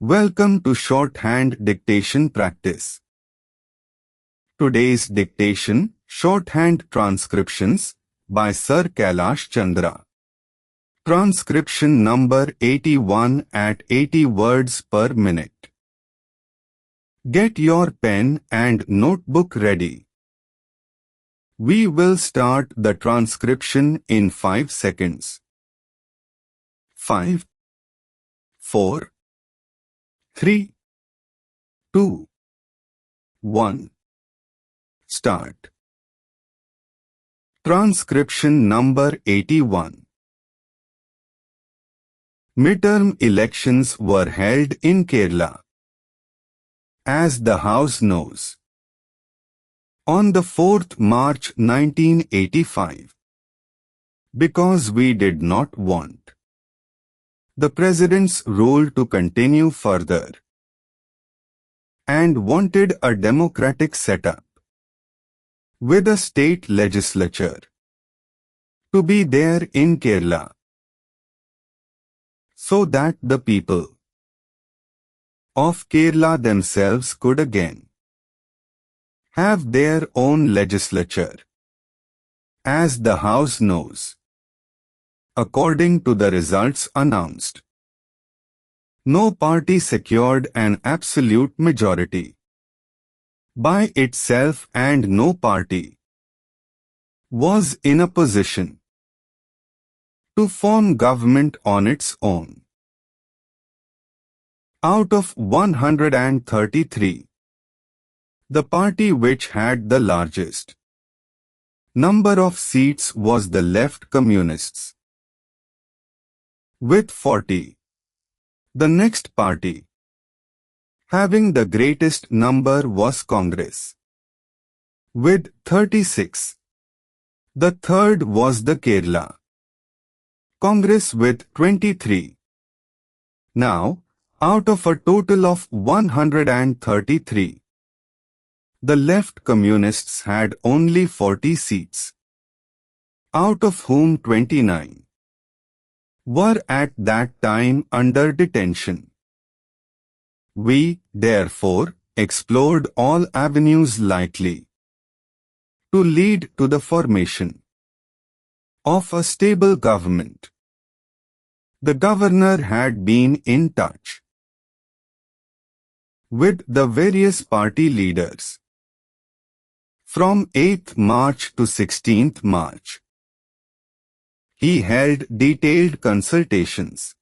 Welcome to Shorthand Dictation Practice. Today's dictation, Shorthand Transcriptions, by Sir Kailash Chandra. Transcription number 81 at 80 words per minute. Get your pen and notebook ready. We will start the transcription in 5 seconds. 5, 4, 3, 2, 1. Start. Transcription number 81. Midterm elections were held in Kerala. As the House knows, on the 4th March 1985, because we did not want the President's rule to continue further and wanted a democratic setup with a state legislature to be there in Kerala, so that the people of Kerala themselves could again have their own legislature. As the House knows, according to the results announced, no party secured an absolute majority by itself and no party was in a position to form government on its own. Out of 133, the party which had the largest number of seats was the Left Communists, with 40. The next party having the greatest number was Congress, with 36. The third was the Kerala Congress with 23. Now, out of a total of 133, the Left Communists had only 40 seats, out of whom 29 were at that time under detention. We, therefore, explored all avenues likely to lead to the formation of a stable government. The governor had been in touch with the various party leaders from 8th March to 16th March. He held detailed consultations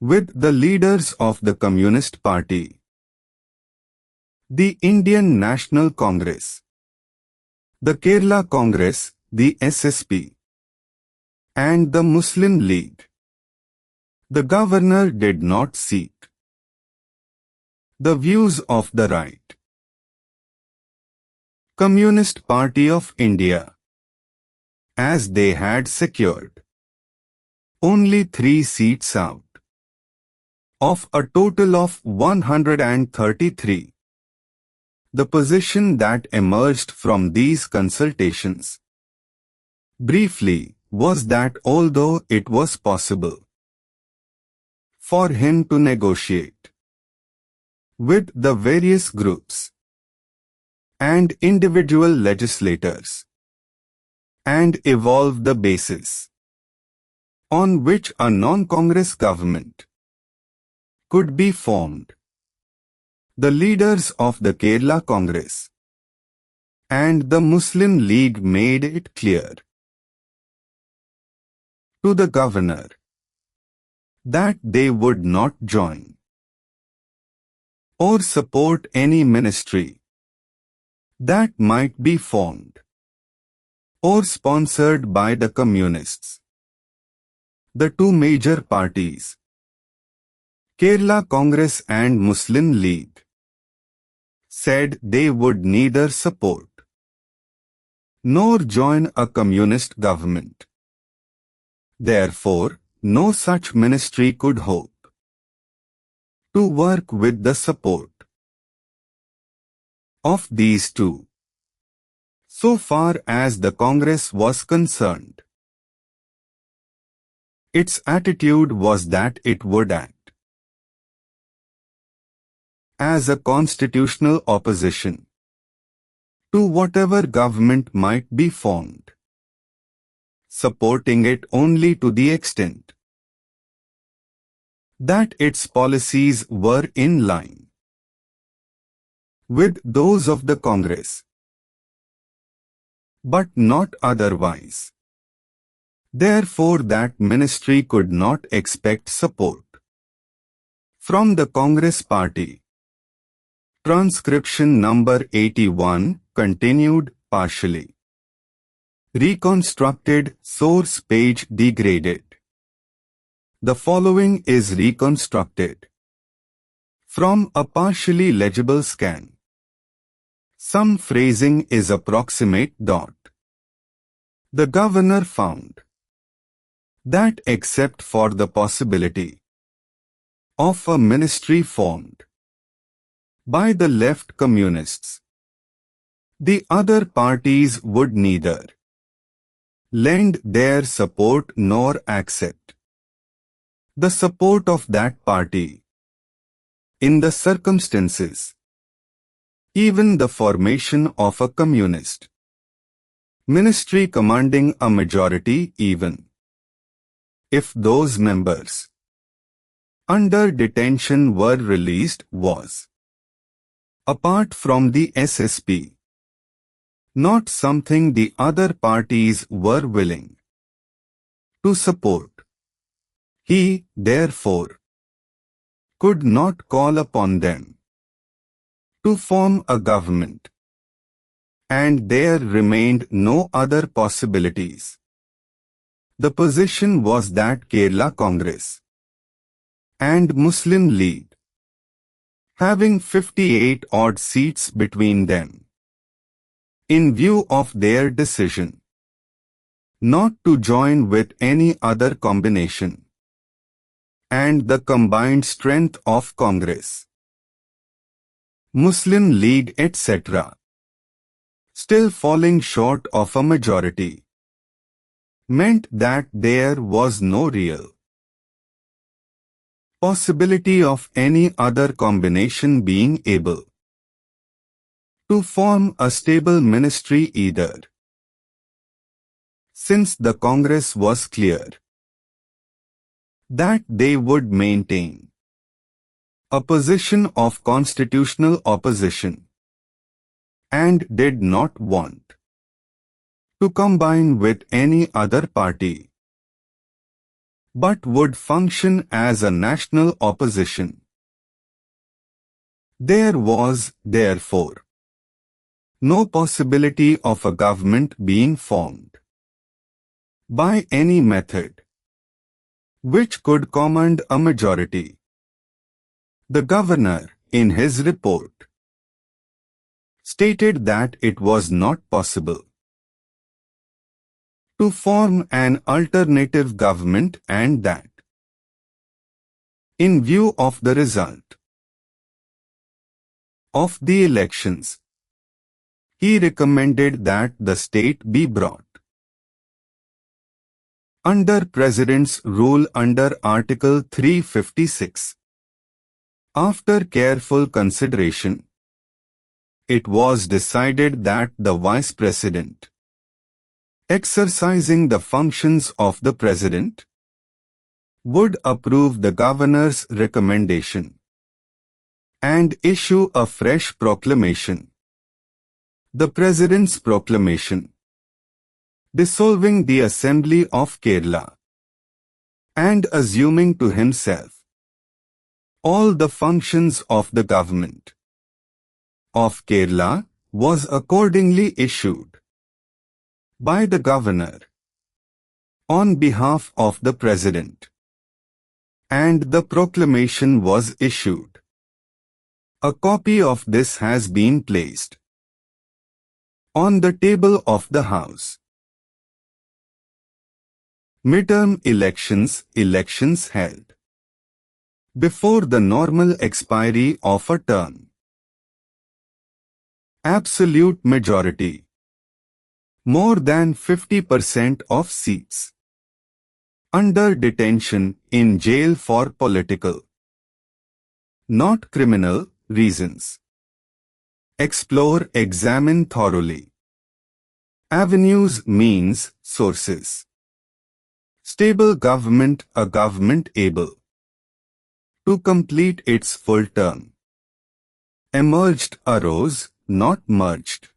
with the leaders of the Communist Party, the Indian National Congress, the Kerala Congress, the SSP, and the Muslim League. The governor did not seek the views of the right Communist Party of India, as they had secured only 3 seats out of a total of 133. The position that emerged from these consultations, briefly, was that although it was possible for him to negotiate with the various groups and individual legislators and evolve the basis on which a non-Congress government could be formed, the leaders of the Kerala Congress and the Muslim League made it clear to the governor that they would not join or support any ministry that might be formed or sponsored by the Communists. The two major parties, Kerala Congress and Muslim League, said they would neither support nor join a communist government. Therefore, no such ministry could hope to work with the support of these two. So far as the Congress was concerned, its attitude was that it would act as a constitutional opposition to whatever government might be formed, supporting it only to the extent that its policies were in line with those of the Congress, but not otherwise. Therefore, that ministry could not expect support from the Congress party. Transcription number 81, continued, partially reconstructed, source page degraded. The following is reconstructed from a partially legible scan. Some phrasing is approximate. The governor found that except for the possibility of a ministry formed by the left communists, the other parties would neither lend their support nor accept the support of that party. In the circumstances, even the formation of a communist ministry commanding a majority, even if those members under detention were released, was, apart from the SSP, not something the other parties were willing to support. He, therefore, could not call upon them to form a government, and there remained no other possibilities. The position was that Kerala Congress and Muslim League, having 58 odd seats between them, in view of their decision not to join with any other combination, and the combined strength of Congress, Muslim League etc., still falling short of a majority, meant that there was no real possibility of any other combination being able to form a stable ministry either, since the Congress was clear that they would maintain a position of constitutional opposition and did not want to combine with any other party, but would function as a national opposition. There was, therefore, no possibility of a government being formed by any method which could command a majority. The governor, in his report, stated that it was not possible to form an alternative government and that, in view of the result of the elections, he recommended that the state be brought under President's rule under Article 356. After careful consideration, it was decided that the Vice President, exercising the functions of the President, would approve the Governor's recommendation and issue a fresh proclamation. The President's proclamation dissolving the Assembly of Kerala and assuming to himself all the functions of the government of Kerala was accordingly issued by the Governor on behalf of the President, and the proclamation was issued. A copy of this has been placed on the table of the House. Midterm elections, elections held before the normal expiry of a term. Absolute majority, more than 50% of seats. Under detention, in jail for political, not criminal, reasons. Explore, examine thoroughly. Avenues means sources. Stable government, a government able to complete its full term. Emerged, arose, not merged.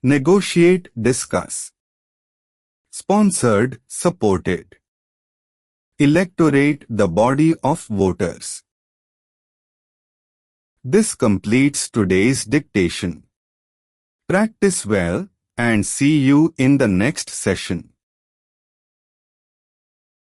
Negotiate, discuss. Sponsored, supported. Electorate, the body of voters. This completes today's dictation. Practice well and see you in the next session.